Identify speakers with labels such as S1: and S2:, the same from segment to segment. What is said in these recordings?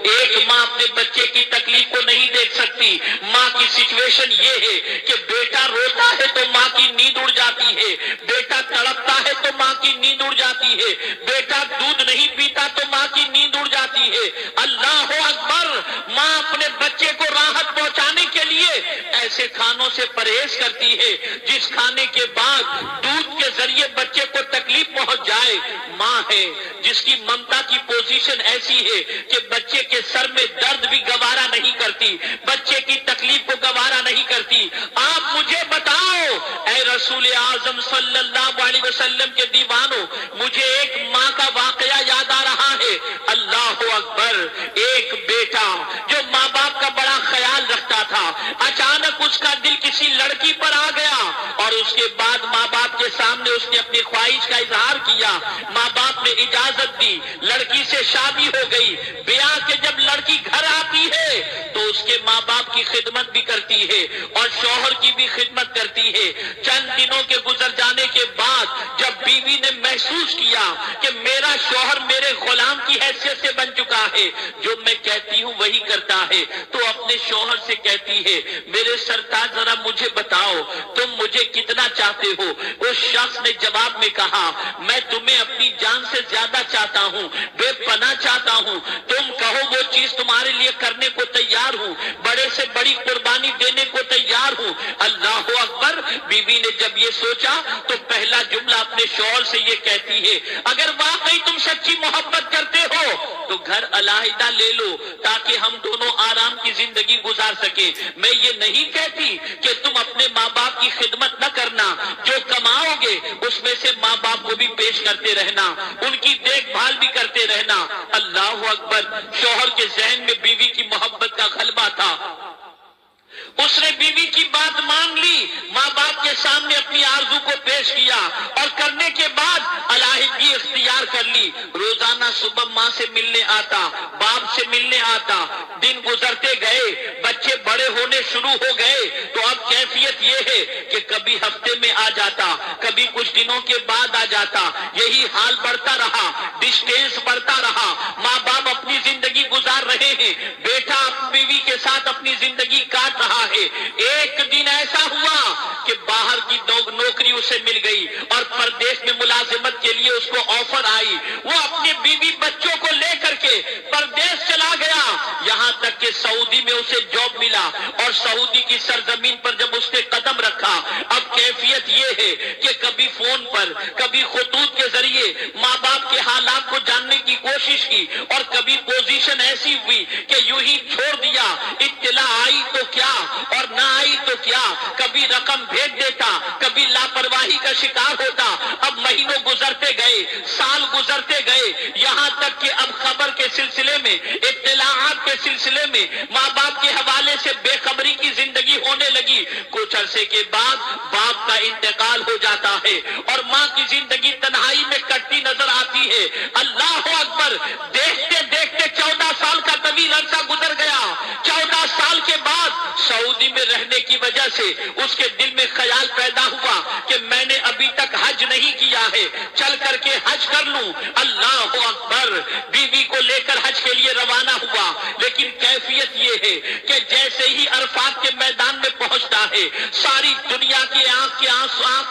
S1: ایک ماں اپنے بچے کی تکلیف کو نہیں دیکھ سکتی. ماں کی سچویشن یہ ہے کہ بیٹا روتا ہے تو ماں کی نیند اڑ جاتی ہے, بیٹا تڑپتا ہے تو ماں کی نیند اڑ جاتی ہے, بیٹا دودھ نہیں پیتا تو ماں کی نیند اڑ جاتی ہے. اللہ اکبر. ماں اپنے بچے کو راحت پہنچانے کے لیے ایسے کھانوں سے پرہیز کرتی ہے جس کھانے کے بعد دودھ کے ذریعے بچے کو تکلیف پہنچ جائے. ماں ہے جس کی ممتا کی پوزیشن ایسی ہے کہ بچے کے سر میں درد بھی گوارا نہیں کرتی, بچے کی تکلیف کو گوارا نہیں کرتی. آپ مجھے بتاؤ اے رسول اعظم صلی اللہ علیہ وسلم کے دیوانوں, مجھے ایک ماں کا واقعہ یاد آ رہا ہے. اللہ اکبر. ایک بیٹا جو ماں باپ کا بڑا خیال رکھتا تھا, اچانک اس کا دل کسی لڑکی پر آ گیا اور اس کے بعد ماں باپ کے سامنے اس نے اپنی خواہش کا اظہار کیا. ماں باپ نے اجازت دی, لڑکی سے شادی ہو گئی. بیاہ کے جب لڑکی گھر آتی ہے تو اس کے ماں باپ کی خدمت بھی کرتی ہے اور شوہر کی بھی خدمت کرتی ہے. چند دنوں کے گزر جانے کے بعد جب بیوی نے محسوس کیا کہ میرا شوہر میرے غلام کی حیثیت سے بن چکا ہے, جو میں کہتی ہوں وہی کرتا ہے, تو اپنے شوہر سے کہتی ہے میرے سرتاج ذرا مجھے بتاؤ تم مجھے کتنا چاہتے ہو. اس شخص نے جواب میں کہا میں تمہیں اپنی جان سے زیادہ چاہتا ہوں, بے پناہ چاہتا ہوں. تم کہو وہ چیز تمہارے لیے کرنے کو تیار ہوں, بڑے سے بڑی قربانی دینے کو تیار ہوں. اللہ اکبر. بیوی نے جب یہ سوچا تو پہلا جملہ اپنے شوہر سے یہ کہتی ہے اگر واقعی تم سچی محبت کرتے ہو تو گھر علیحدہ لے لو تاکہ ہم دونوں آرام کی زندگی گزار سکیں. میں یہ نہیں کہتی کہ تم اپنے ماں باپ کی خدمت نہ کرنا, جو کماؤ گے اس میں سے ماں باپ کو بھی پیش کرتے رہنا, ان کی دیکھ بھال بھی کرتے رہنا. اللہ اکبر. شوہر کے ذہن میں بیوی کی محبت کا غلبہ تھا, اس نے بیوی کی بات مان لی, ماں باپ کے سامنے اپنی آرزو کو پیش کیا اور کرنے کے بعد علیحدگی اختیار کر لی. روزانہ صبح ماں سے ملنے آتا, باپ سے ملنے آتا. دن گزرتے گئے, بچے بڑے ہونے شروع ہو گئے تو اب کیفیت یہ ہے کہ کبھی ہفتے میں آ جاتا, کبھی کچھ دنوں کے بعد آ جاتا. یہی حال بڑھتا رہا, ڈسٹینس بڑھتا رہا. ماں باپ اپنی زندگی گزار رہے ہیں, بیٹا بیوی کے ساتھ اپنی زندگی کاٹ رہا ہے. ایک دن ایسا ہوا کہ باہر کی نوکری اسے مل گئی اور پردیش میں ملازمت کے لیے اس کو آفر آئی. وہ اپنی بیوی بچوں کو لے کر کے پردیش چلا گیا, یہاں تک کہ سعودی میں اسے جاب ملا. اور سعودی کی سرزمین پر جب اس نے قدم رکھا, اب کیفیت یہ ہے کہ کبھی فون پر کبھی خطوط کے ذریعے ماں باپ کے حالات کو جاننے کی کوشش کی, اور کبھی پوزیشن ایسی ہوئی کہ یوں ہی چھوڑ دیا. اطلاع آئی تو کیا اور نہ آئی تو کیا, کبھی رقم بھیج دیتا, کبھی لاپرواہی کا شکار ہوتا. اب مہینوں گزرتے گئے, سال گزرتے گئے, یہاں تک کہ اب خبر کے سلسلے میں, اطلاعات کے سلسلے میں ماں باپ کے حوالے سے بے خبری کی زندگی ہونے لگی. کچھ عرصے کے بعد باپ کا انتقال ہو جاتا ہے اور ماں کی زندگی تنہائی میں کٹتی نظر آتی ہے. اللہ اکبر. دیکھتے دیکھتے 14 سال کا طویل عرصہ گزر گیا. 14 سال کے بعد سعودی میں رہنے کی وجہ سے اس کے دل میں خیال پیدا ہوا کہ میں نے ابھی تک حج نہیں کیا ہے, چل کر کے حج کر لوں. اللہ اکبر. بیوی کو لے کر حج کے لیے روانہ ہوا, لیکن کیفیت یہ ہے کہ جیسے ہی عرفات کے میدان میں پہنچتا ہے, ساری دنیا کی آنکھ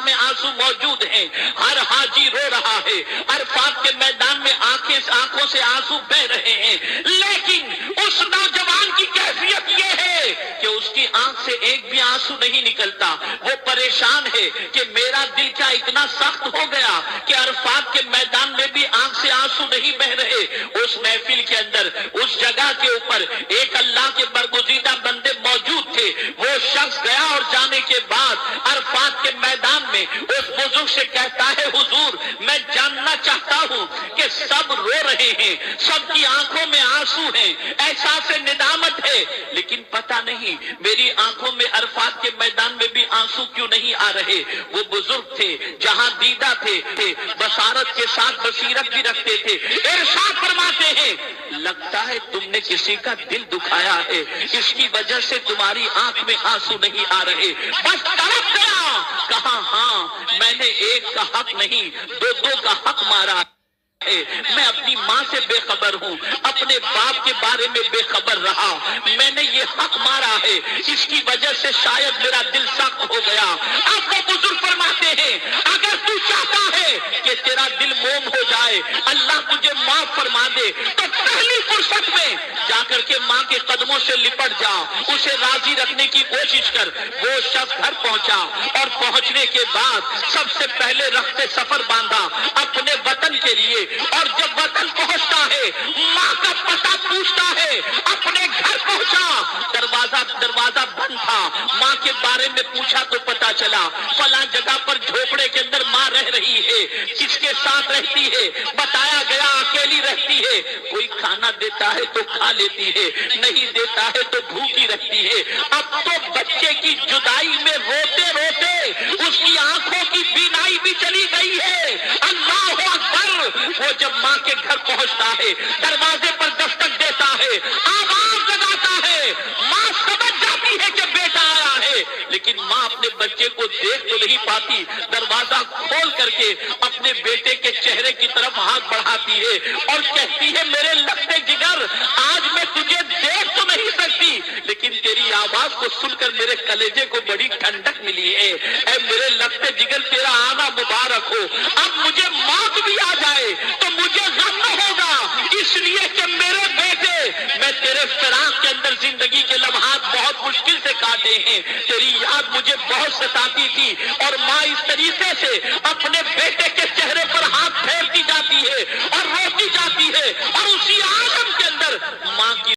S1: میں آنسو موجود ہیں, ہر حاجی رو رہا ہے. عرفات کے میدان میں آنکھوں سے آنسو بہ رہے ہیں, لیکن اس نوجوان کی کیفیت یہ ہے کہ اس کی آنکھ سے ایک بھی آنسو نہیں نکلتا. وہ پریشان ہے کہ میرا دل کیا اتنا سخت ہو گیا کہ عرفات کے میدان میں بھی آنکھ سے آنسو نہیں بہ رہے. اس محفل کے اندر, اس جگہ کے اوپر ایک اللہ کے برگزیدہ بندے موجود تھے. وہ شخص گیا اور جانے کے بعد عرفات کے میدان میں اس بزرگ سے کہتا ہے حضور میں جاننا چاہتا ہوں کہ سب رو رہے ہیں, سب کی آنکھوں میں آنسو ہیں, احساس ندامت ہے, لیکن پتہ نہیں میری آنکھوں میں عرفات کے میدان میں بھی آنسو کیوں نہیں آ رہے. وہ بزرگ تھے, جہاں دیدہ تھے, بصارت کے ساتھ بصیرت بھی رکھتے تھے. ارشاد فرماتے ہیں لگتا ہے تم نے کسی کا دل دکھایا ہے, اس کی وجہ سے تمہاری آنکھ میں آنسو نہیں آ رہے. بس تڑپ گیا. کہا ہاں میں نے ایک کا حق نہیں دو کا حق مارا. میں اپنی ماں سے بے خبر ہوں، اپنے باپ کے بارے میں بے خبر رہا، میں نے یہ حق مارا ہے، اس کی وجہ سے شاید میرا دل سخت ہو گیا۔ اب وہ بزرگ فرماتے ہیں اگر تو چاہتا ہے کہ تیرا دل موم ہو جائے، اللہ تجھے معاف فرما دے، تو پہلی فرصت میں جا کر کے ماں کے قدموں سے لپٹ جا، اسے راضی رکھنے کی کوشش کر۔ وہ شخص گھر پہنچا اور پہنچنے کے بعد سب سے پہلے رخت سفر باندھا اپنے وطن کے لیے، اور جب وطن پہنچتا ہے ماں کا پتہ پوچھتا ہے، اپنے گھر پہنچا، دروازہ بند تھا، ماں کے بارے میں پوچھا تو پتا چلا فلاں جگہ پر جھوپڑے کے اندر ماں رہ رہی ہے، کس کے ساتھ رہتی ہے، بتایا گیا اکیلی رہتی ہے، کوئی کھانا دیتا ہے تو کھا لیتی ہے، نہیں دیتا ہے تو بھوکی رہتی ہے۔ اب تو بچے کی جدائی میں روتے روتے اس کی آنکھوں کی بینائی بھی چلی گئی ہے۔ اللہ اکبر! وہ جب ماں کے گھر پہنچتا ہے، دروازے پر دستک دیتا ہے، آواز لگاتا ہے، ماں سمجھ جاتی ہے کہ بیٹا آیا ہے، لیکن ماں اپنے بچے کو دیکھ تو نہیں پاتی، دروازہ کھول کر کے اپنے بیٹے کے چہرے کی طرف ہاتھ بڑھاتی ہے اور کہتی ہے میرے لگتے جگر، آج میں تجھے دیکھ تو نہیں سکتی لیکن تیری آواز کو سن کر میرے کلیجے کو بڑی ٹھنڈک ملی ہے، اے میرے لگتے جگر تیرا آنا مبارک ہو۔ اب مجھے موت بھی آ جائے تو مجھے غم نہ ہوگا، اس لیے کہ میرے بیٹے میں تیرے فراق کے اندر زندگی کے لمحات بہت مشکل سے کاٹے ہیں، تیری یاد مجھے بہت ستاتی تھی، اور ماں اس طریقے سے اپنے بیٹے کے چہرے پر ہاتھ پھیرتی جاتی ہے اور روتی جاتی ہے، اور اسی عالم کے اندر ماں کی